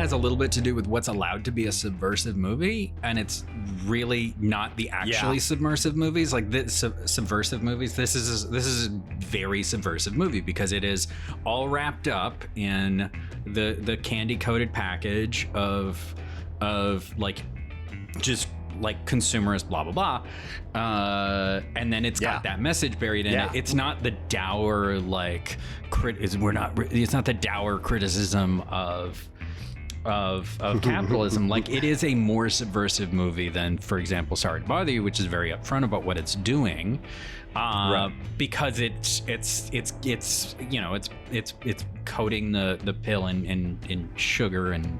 has a little bit to do with what's allowed to be a subversive movie, and it's really not the actually submersive movies, like this subversive movies. This is a very subversive movie because it is all wrapped up in the candy coated package of like just like consumerist blah blah blah, and then it's got that message buried in it. It's not the dour like it's not the dour criticism of capitalism. Like, it is a more subversive movie than, for example, Sorry to Bother You, which is very upfront about what it's doing, because it's you know, it's coating the pill in sugar and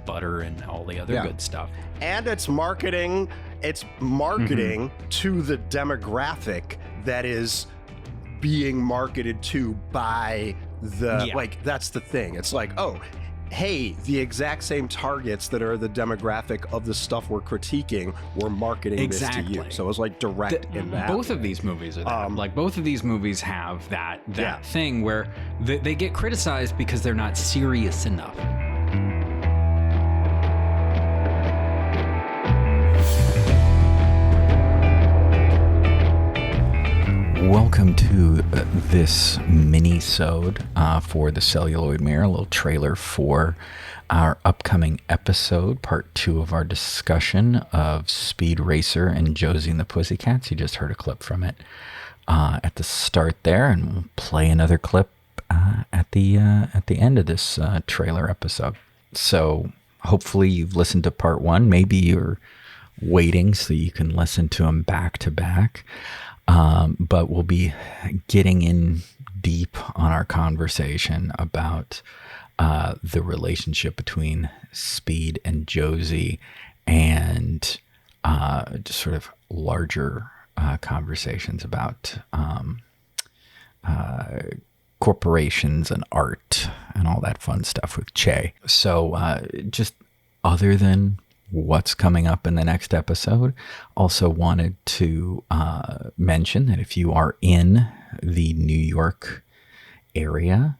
butter and all the other good stuff. And it's marketing to the demographic that is being marketed to by the like, that's the thing. It's like, oh, hey, the exact same targets that are the demographic of the stuff we're critiquing, we're marketing this to you. So it was like direct in that. Both of these movies are that. Like, both of these movies have that thing where they get criticized because they're not serious enough. Welcome to this mini-sode for the Celluloid Mirror, a little trailer for our upcoming episode, part 2 of our discussion of Speed Racer and Josie and the Pussycats. You just heard a clip from it at the start there, and we'll play another clip at the end of this trailer episode. So hopefully you've listened to part 1. Maybe you're waiting so you can listen to them back to back. But we'll be getting in deep on our conversation about the relationship between Speed and Josie, and just sort of larger conversations about corporations and art and all that fun stuff with Che. So just other than what's coming up in the next episode, also wanted to mention that if you are in the New York area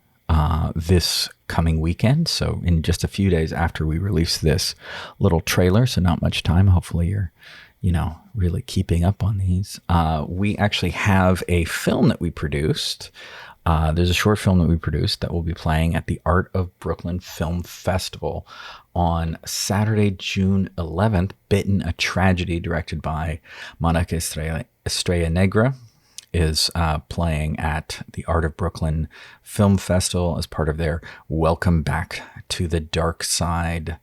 this coming weekend, so in just a few days after we release this little trailer, so not much time, hopefully you're really keeping up on these, we actually have a film that we produced. There's a short film that we produced that will be playing at the Art of Brooklyn Film Festival on Saturday, June 11th. Bitten, a Tragedy, directed by Monica Estrella Negra, is playing at the Art of Brooklyn Film Festival as part of their Welcome Back to the Dark Side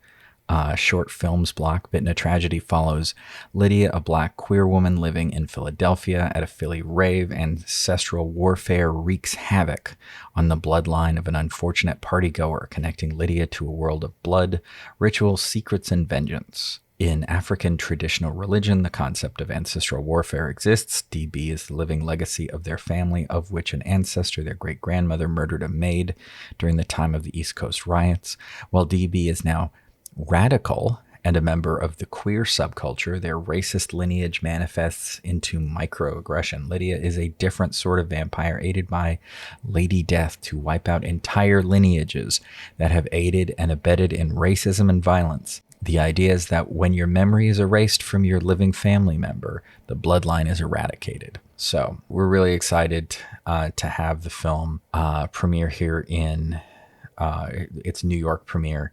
short films block. Bitten, a Tragedy follows Lydia, a black queer woman living in Philadelphia at a Philly rave. Ancestral warfare wreaks havoc on the bloodline of an unfortunate partygoer, connecting Lydia to a world of blood, ritual, secrets, and vengeance. In African traditional religion, the concept of ancestral warfare exists. DB is the living legacy of their family, of which an ancestor, their great-grandmother, murdered a maid during the time of the East Coast riots. While DB is now radical and a member of the queer subculture, their racist lineage manifests into microaggression. Lydia is a different sort of vampire, aided by Lady Death to wipe out entire lineages that have aided and abetted in racism and violence. The idea is that when your memory is erased from your living family member, the bloodline is eradicated. So we're really excited to have the film premiere here in its New York premiere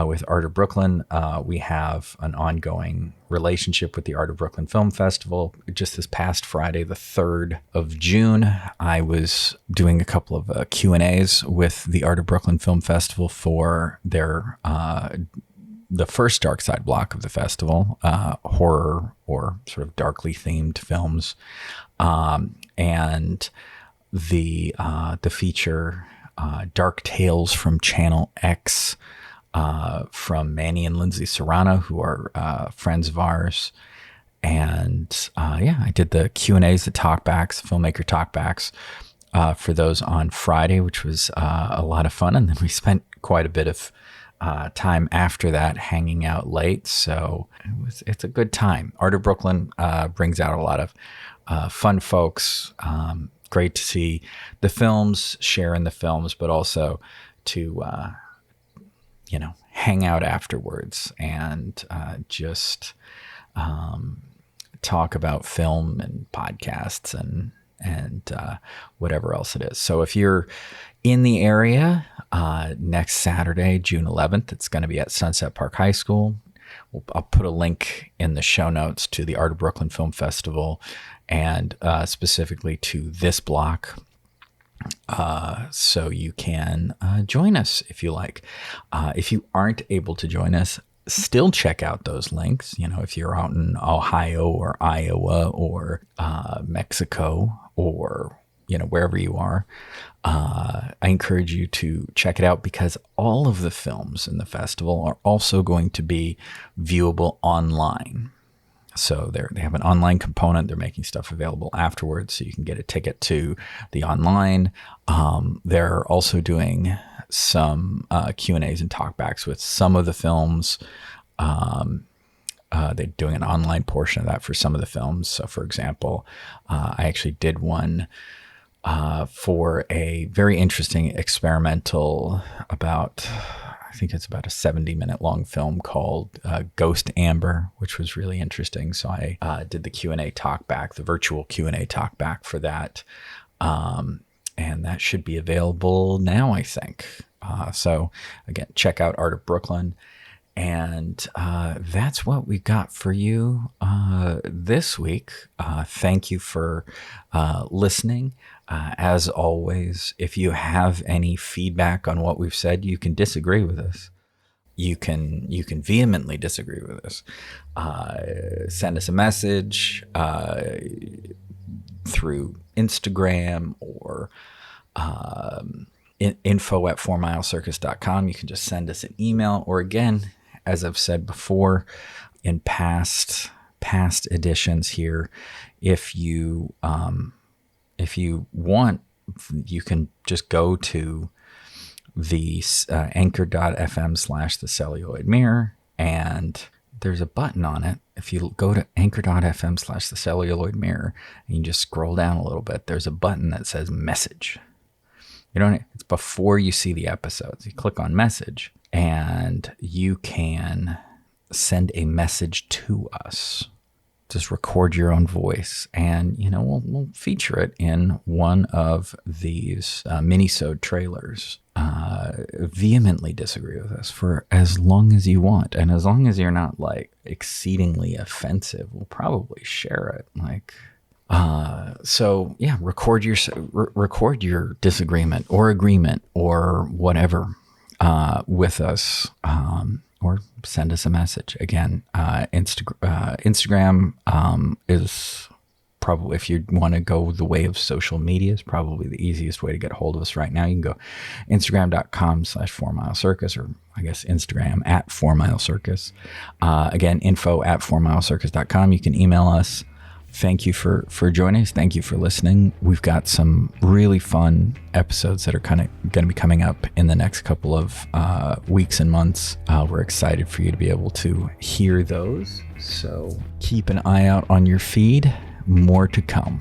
with Art of Brooklyn. We have an ongoing relationship with the Art of Brooklyn Film Festival. Just this past Friday, the 3rd of June, I was doing a couple of Q&As with the Art of Brooklyn Film Festival for their the first Dark Side block of the festival, horror or sort of darkly themed films, and the feature Dark Tales from Channel X, from Manny and Lindsay Serrano, who are friends of ours. And I did the Q&As, the talkbacks, filmmaker talkbacks for those on Friday, which was a lot of fun. And then we spent quite a bit of time after that hanging out late. So it's a good time. Art of Brooklyn brings out a lot of fun folks. Great to see the films, share in the films, but also to, hang out afterwards and just talk about film and podcasts and whatever else it is. So if you're in the area next Saturday, June 11th, it's going to be at Sunset Park High School. I'll put a link in the show notes to the Art of Brooklyn Film Festival and specifically to this block. So you can join us if you like. If you aren't able to join us, still check out those links. You know, if you're out in Ohio or Iowa or Mexico or, you know, wherever you are, I encourage you to check it out because all of the films in the festival are also going to be viewable online. So they have an online component. They're making stuff available afterwards, so you can get a ticket to the online. They're also doing some Q&As and talkbacks with some of the films. They're doing an online portion of that for some of the films. So, for example, I actually did one for a very interesting experimental about, I think it's about a 70-minute long film called Ghost Amber, which was really interesting. So I did the Q&A talkback, the virtual Q&A talkback for that. And that should be available now, I think. So again, check out Art of Brooklyn. And that's what we got for you this week. Thank you for listening. As always, if you have any feedback on what we've said, you can disagree with us. You can vehemently disagree with us. Send us a message through Instagram or info@4milecircus.com. You can just send us an email, or again, as I've said before in past editions here, if you want, you can just go to the anchor.fm/the celluloid mirror, and there's a button on it. If you go to anchor.fm/the celluloid mirror and you just scroll down a little bit, there's a button that says message. It's before you see the episodes. You click on message and you can send a message to us. Just record your own voice and, we'll feature it in one of these mini-sode trailers. Vehemently disagree with us for as long as you want. And as long as you're not like exceedingly offensive, we'll probably share it. Record your disagreement or agreement or whatever with us, or send us a message. Again, Instagram is probably, if you want to go the way of social media, is probably the easiest way to get a hold of us right now. You can go Instagram.com/4milecircus, or I guess Instagram @4milecircus. Again, info@4milecircus.com. You can email us. Thank you for joining us. Thank you for listening. We've got some really fun episodes that are kind of going to be coming up in the next couple of weeks and months. We're excited for you to be able to hear those. So keep an eye out on your feed. More to come.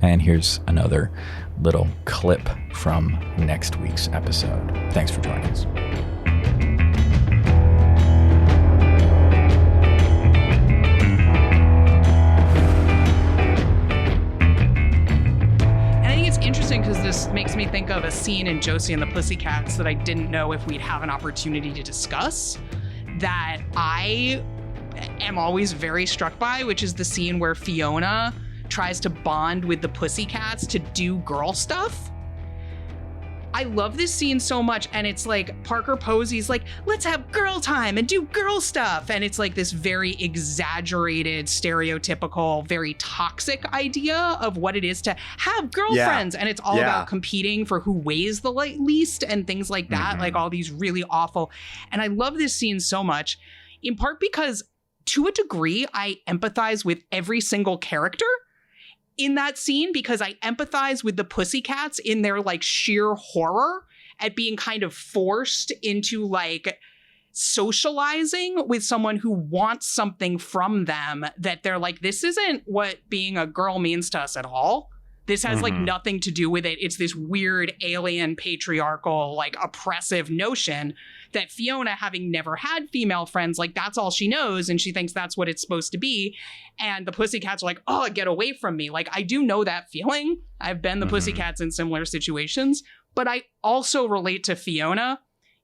And here's another little clip from next week's episode. Thanks for joining us. Interesting because this makes me think of a scene in Josie and the Pussycats that I didn't know if we'd have an opportunity to discuss, that I am always very struck by, which is the scene where Fiona tries to bond with the Pussycats to do girl stuff. I love this scene so much, and it's like Parker Posey's like, let's have girl time and do girl stuff, and it's like this very exaggerated, stereotypical, very toxic idea of what it is to have girlfriends, and it's all about competing for who weighs the least and things like that, like all these really awful. And I love this scene so much, in part because to a degree I empathize with every single character in that scene, because I empathize with the Pussycats in their like sheer horror at being kind of forced into like socializing with someone who wants something from them that they're like, this isn't what being a girl means to us at all. This has like nothing to do with it. It's this weird alien patriarchal, like oppressive notion that Fiona, having never had female friends, like that's all she knows. And she thinks that's what it's supposed to be. And the Pussycats are like, oh, get away from me. Like, I do know that feeling. I've been the Pussycats in similar situations, but I also relate to Fiona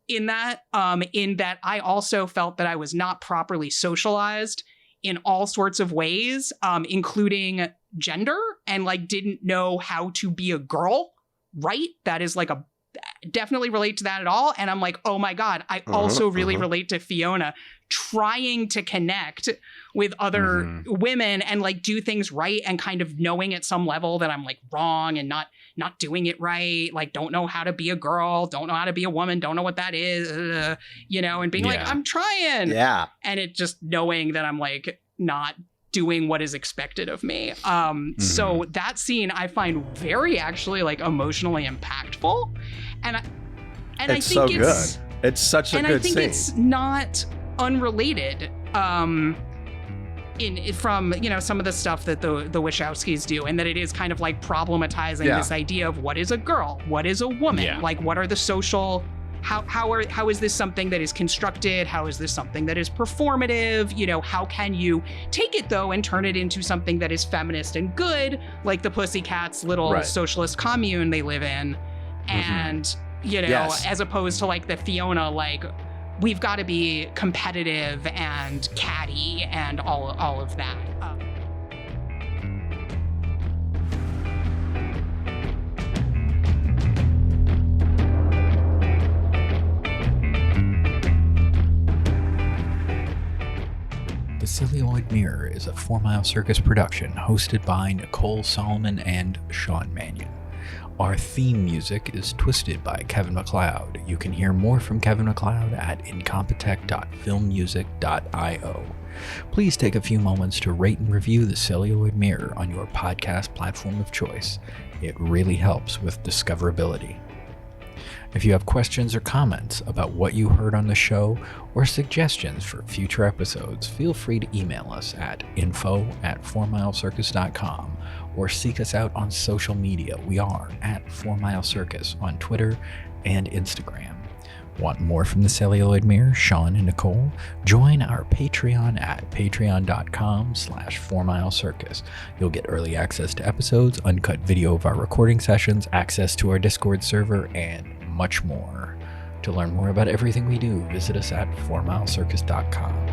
in that I also felt that I was not properly socialized in all sorts of ways, including gender, and like didn't know how to be a girl, right? That is like definitely relate to that at all. And I'm like, oh my God, I also really relate to Fiona trying to connect with other women and like do things right, and kind of knowing at some level that I'm like wrong and not doing it right. Like, don't know how to be a girl, don't know how to be a woman, don't know what that is, and being like, I'm trying. Yeah. And it just knowing that I'm like not doing what is expected of me. So that scene I find very actually like emotionally impactful. And I think so good. It's such a good scene. And I think it's not unrelated from some of the stuff that the Wachowskis do, and that it is kind of like problematizing this idea of what is a girl, what is a woman, like what are the social, how is this something that is constructed, how is this something that is performative, how can you take it though and turn it into something that is feminist and good, like the Pussycats' little socialist commune they live in, and as opposed to like the Fiona, like we've got to be competitive and catty and all of that. The Celluloid Mirror is a 4 Mile Circus production hosted by Nicole Solomon and Sean Mannion. Our theme music is Twisted by Kevin MacLeod. You can hear more from Kevin MacLeod at incompetech.filmmusic.io. Please take a few moments to rate and review The Celluloid Mirror on your podcast platform of choice. It really helps with discoverability. If you have questions or comments about what you heard on the show or suggestions for future episodes, feel free to email us at info@4milecircus.com or seek us out on social media. We are at 4 Mile Circus on Twitter and Instagram. Want more from the Celluloid Mirror, Sean and Nicole? Join our Patreon at patreon.com/4milecircus. You'll get early access to episodes, uncut video of our recording sessions, access to our Discord server, and much more. To learn more about everything we do, visit us at 4milecircus.com.